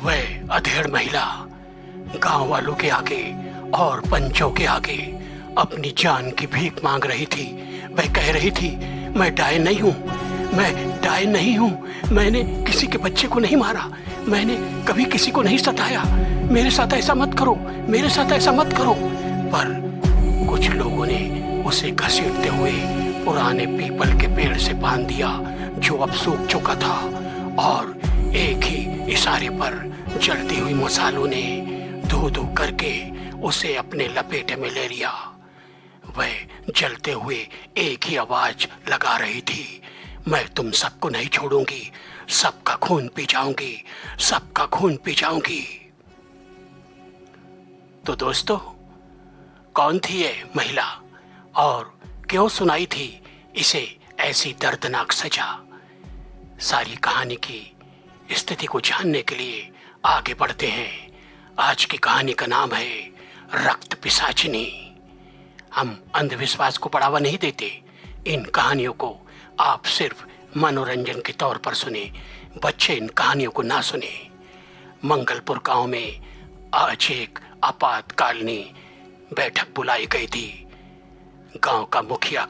वह अधेड़ महिला गांव वालों के आगे और पंचों के आगे अपनी जान की भीख मांग रही थी। वह कह रही थी, मैं डाय नहीं हूँ, मैं डाय नहीं हूँ, मैंने किसी के बच्चे को नहीं मारा, मैंने कभी किसी को नहीं सताया, मेरे साथ ऐसा मत करो, मेरे साथ ऐसा मत करो। पर कुछ लोगों ने उसे घसीटते हुए पुराने पीपल के पेड़ से बांध दिया जो अब सूख चुका था, और एक ही इशारे पर जलती हुई मसालों ने धू धू करके उसे अपने लपेटे में ले लिया। वह जलते हुए एक ही आवाज लगा रही थी, मैं तुम सबको नहीं छोड़ूंगी, सबका खून पी जाऊंगी, सबका खून पी जाऊंगी। तो दोस्तों, कौन थी ये महिला और क्यों सुनाई थी इसे ऐसी दर्दनाक सजा? सारी कहानी की स्थिति को जानने के लिए आगे बढ़ते हैं। आज की कहानी का नाम है रक्त पिशाचिनी। हम अंधविश्वास को बढ़ावा नहीं देते। इन कहानियों को आप सिर्फ मनोरंजन के तौर पर सुने, बच्चे इन कहानियों को ना सुने। मंगलपुर गांव में आज एक आपातकालीन बैठक बुलाई गई थी। गांव का मुखिया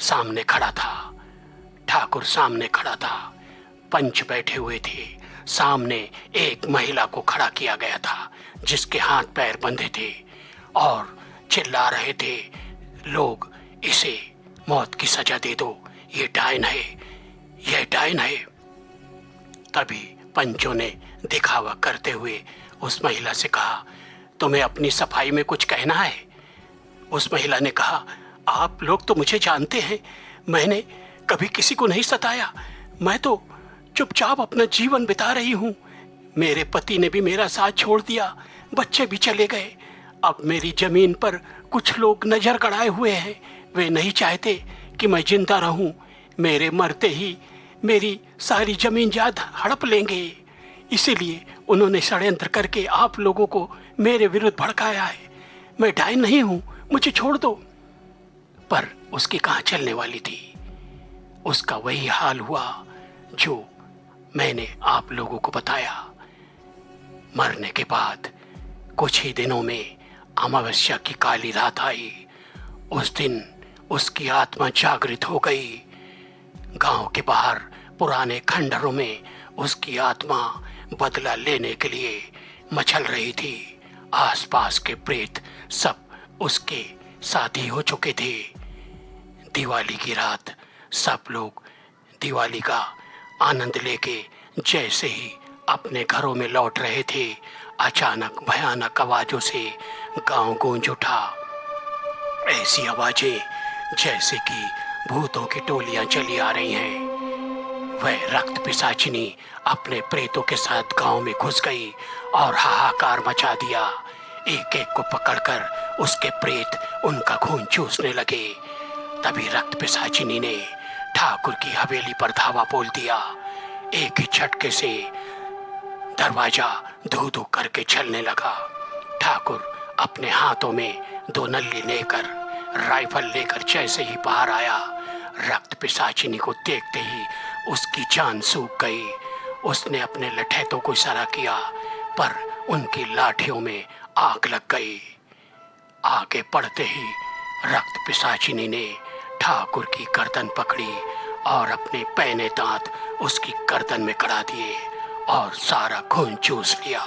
सामने खड़ा था, ठाकुर सामने खड़ा था, पंच बैठे हुए थे। सामने एक महिला को खड़ा किया गया था जिसके हाथ पैर बंधे थे और चिल्ला रहे थे, लोग इसे मौत की सजा दे दो, ये डायन है, यह डायन है। तभी पंचों ने दिखावा करते हुए उस महिला से कहा, तुम्हें अपनी सफाई में कुछ कहना है? उस महिला ने कहा, आप लोग तो मुझे जानते हैं, मैंने कभी किसी को नहीं सताया, मैं तो चुपचाप अपना जीवन बिता रही हूँ। मेरे पति ने भी मेरा साथ छोड़ दिया, बच्चे भी चले गए। अब मेरी जमीन पर कुछ लोग नजर गड़ाए हुए हैं, वे नहीं चाहते कि मैं जिंदा रहूं। मेरे मरते ही मेरी सारी जमीन जायदाद हड़प लेंगे, इसीलिए उन्होंने षड्यंत्र करके आप लोगों को मेरे विरुद्ध भड़काया है। मैं डायन नहीं हूं, मुझे छोड़ दो। पर उसकी कहाँ चलने वाली थी। उसका वही हाल हुआ जो मैंने आप लोगों को बताया। मरने के बाद कुछ ही दिनों में अमावस्या की काली रात आई। उस दिन उसकी आत्मा जागृत हो गई। गांव के बाहर पुराने खंडरों में उसकी आत्मा बदला लेने के लिए मचल रही थी। आसपास के प्रेत सब उसके साथी हो चुके थे। दिवाली की रात सब लोग दिवाली का आनंद लेके जैसे ही अपने घरों में लौट रहे थे, अचानक भयानक आवाजों से गांव गूंज उठा। ऐसी आवाजें जैसे कि भूतों की टोलियां चली आ रही हैं। वह रक्त पिशाचिनी अपने प्रेतों के साथ गांव में घुस गई और हाहाकार मचा दिया। एक एक को पकड़कर उसके प्रेत उनका खून चूसने लगे। तभी रक्त पिशाचिनी ने ठाकुर की हवेली पर धावा बोल दिया। एक ही झटके से दरवाजा धू धू करके चलने लगा। ठाकुर अपने हाथों में 2 नल्ली लेकर, राइफल लेकर जैसे ही बाहर आया, रक्त पिशाचिनी को देखते ही उसकी जान सूख गई। उसने अपने लठैतों को इशारा किया, पर उनकी लाठियों में आग लग गई। आगे बढ़ते ही रक्त पिशाचिनी ने ठाकुर की गर्दन पकड़ी और अपने पैने दांत उसकी गर्दन में कड़ा दिए और सारा खून चूस लिया।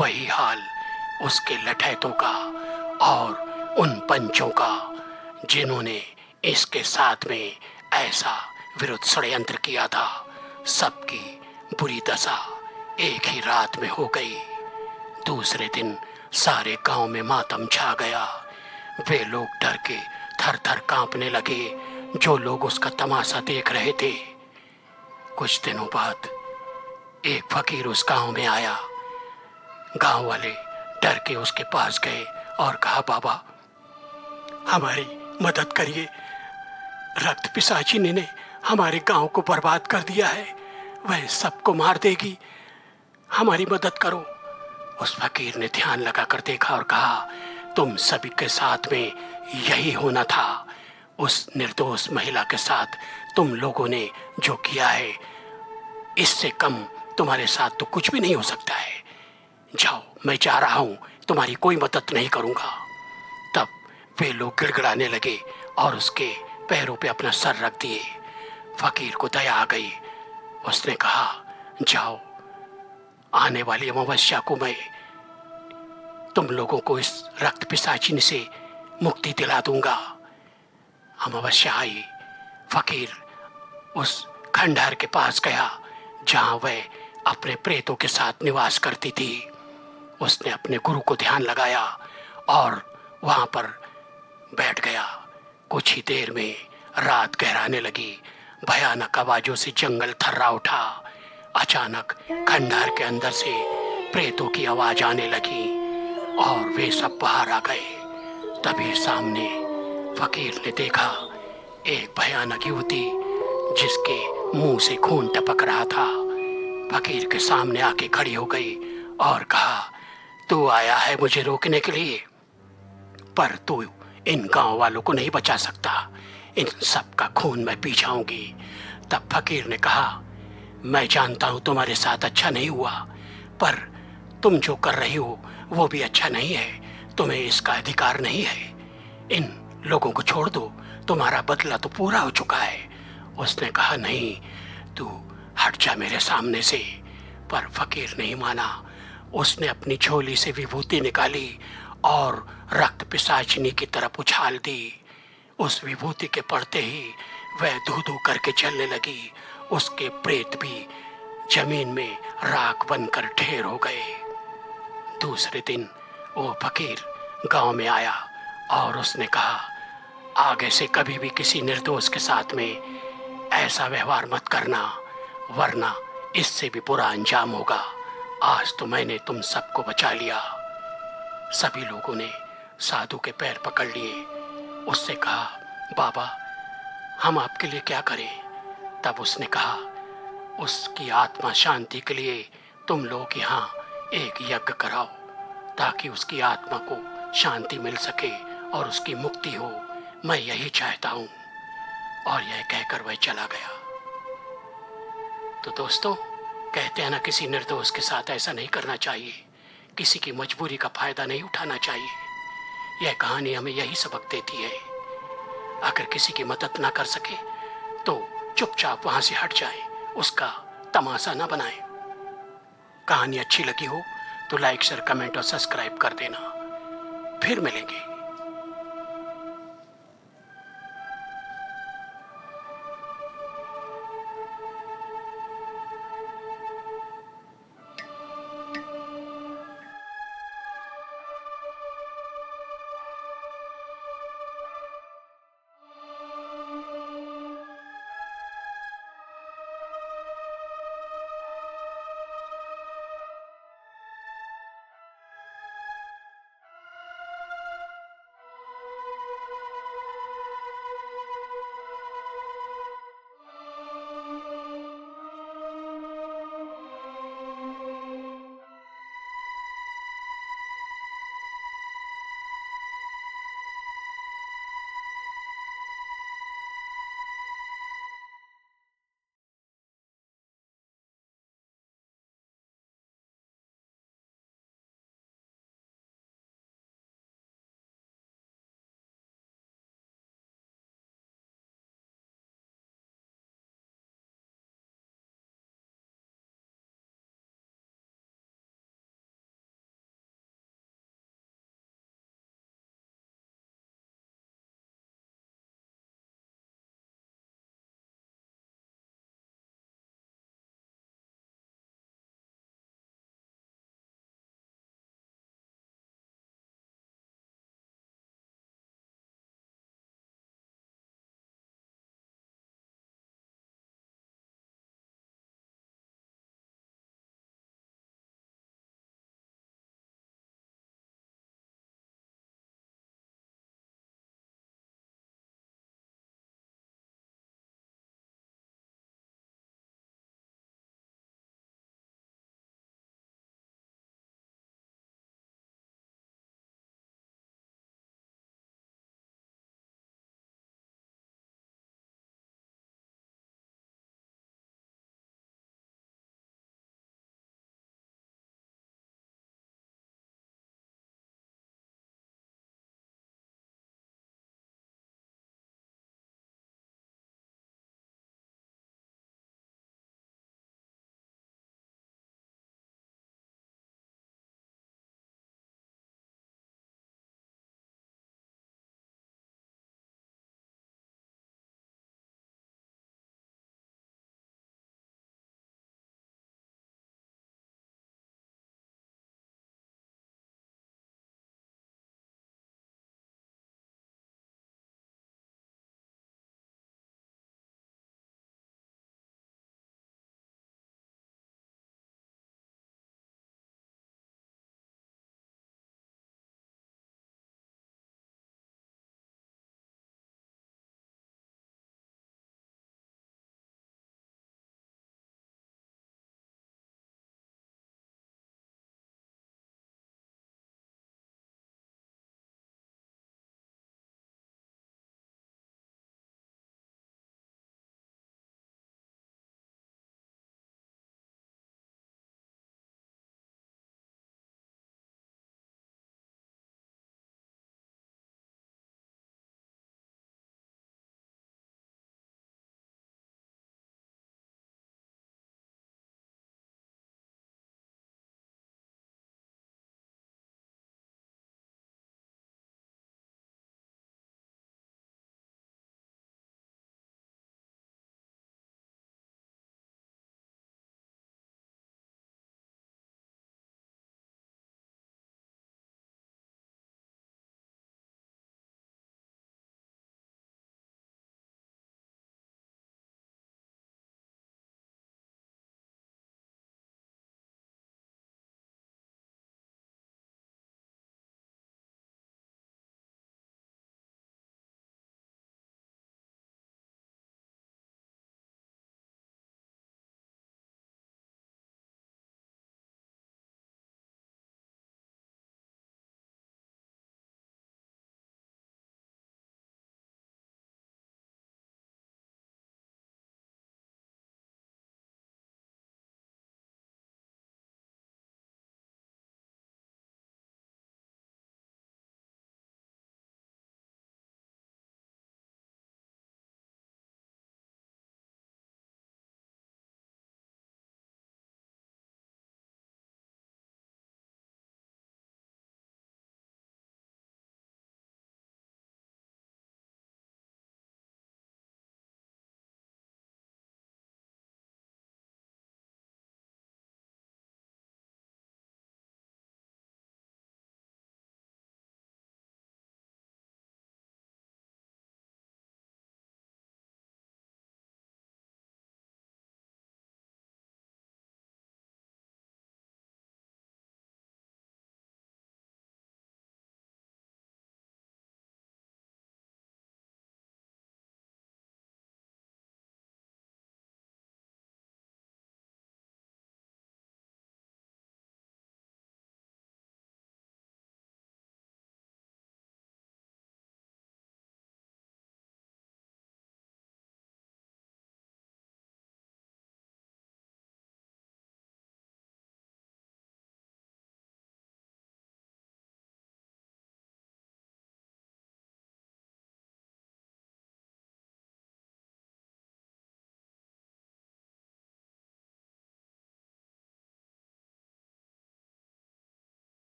वही हाल उसके लठैतों का और उन पंचों का जिन्होंने इसके साथ में ऐसा विरुद्ध षड्यंत्र किया था। सबकी बुरी दशा एक ही रात में हो गई। दूसरे दिन सारे गांव में मातम छा गया। वे लोग डर के थर थर कांपने लगे जो लोग उसका तमाशा देख रहे थे। कुछ दिनों बाद एक फकीर उस गांव में आया। गांव वाले डर के उसके पास गए और कहा, बाबा हमारी मदद करिए, रक्त पिशाचिनी ने हमारे गांव को बर्बाद कर दिया है, वह सबको मार देगी, हमारी मदद करो। उस फकीर ने ध्यान लगाकर देखा और कहा, तुम सभी के साथ में यही होना था। उस निर्दोष महिला के साथ तुम लोगों ने जो किया है, इससे कम तुम्हारे साथ तो कुछ भी नहीं हो सकता है। जाओ, मैं जा रहा हूं, तुम्हारी कोई मदद नहीं करूंगा। तब वे लोग गिड़गिड़ाने लगे और उसके पैरों पे अपना सर रख दिए। फकीर को दया आ गई। उसने कहा, जाओ, आने वाली अमावस्या को मैं तुम लोगों को इस रक्त पिशाचिनी से मुक्ति दिला दूंगा। अमावस्या आई। फकीर उस खंडहर के पास गया जहां वह अपने प्रेतों के साथ निवास करती थी। उसने अपने गुरु को ध्यान लगाया और वहां पर बैठ गया। कुछ ही देर में रात गहराने लगी। भयानक आवाजों से जंगल थर्रा उठा। अचानक खंडहर के अंदर से प्रेतों की आवाज आने लगी और वे सब बाहर आ गए। तभी सामने फकीर ने देखा एक भयानक युवती जिसके मुंह से खून टपक रहा था। फकीर के सामने आके खड़ी हो गई और कहा, तू आया है मुझे रोकने के लिए, पर तू इन गांव वालों को नहीं बचा सकता। इन सब का खून मैं पी जाऊंगी। तब फकीर ने कहा, मैं जानता हूं तुम्हारे साथ अच्छा नहीं हुआ, पर तुम जो कर रही हो वो भी अच्छा नहीं है। तुम्हें इसका अधिकार नहीं है। इन लोगों को छोड़ दो, तुम्हारा बदला तो पूरा हो चुका है। उसने कहा, नहीं, तू हट जा मेरे सामने से। पर फकीर नहीं माना। उसने अपनी झोली से विभूति निकाली और रक्त पिशाचिनी की तरफ उछाल दी। उस विभूति के पड़ते ही वह धू धू करके चलने लगी। उसके प्रेत भी जमीन में राख बनकर ढेर हो गए। दूसरे दिन वो फकीर गांव में आया और उसने कहा, आगे से कभी भी किसी निर्दोष के साथ में ऐसा व्यवहार मत करना, वरना इससे भी बुरा अंजाम होगा। आज तो मैंने तुम सबको बचा लिया। सभी लोगों ने साधु के पैर पकड़ लिए। उससे कहा, बाबा, हम आपके लिए क्या करें? तब उसने कहा, उसकी आत्मा शांति के लिए तुम लोग यहाँ एक यज्ञ कराओ, ताकि उसकी आत्मा को शांति मिल सके और उसकी मुक्ति हो। मैं यही चाहता हूँ। और यह कहकर वह चला गया। तो दोस्तों, कहते हैं ना, किसी निर्दोष के साथ ऐसा नहीं करना चाहिए। किसी की मजबूरी का फायदा नहीं उठाना चाहिए। यह कहानी हमें यही सबक देती है। अगर किसी की मदद ना कर सके तो चुपचाप वहां से हट जाए, उसका तमाशा ना बनाए। कहानी अच्छी लगी हो तो लाइक, शेयर, कमेंट और सब्सक्राइब कर देना। फिर मिलेंगे।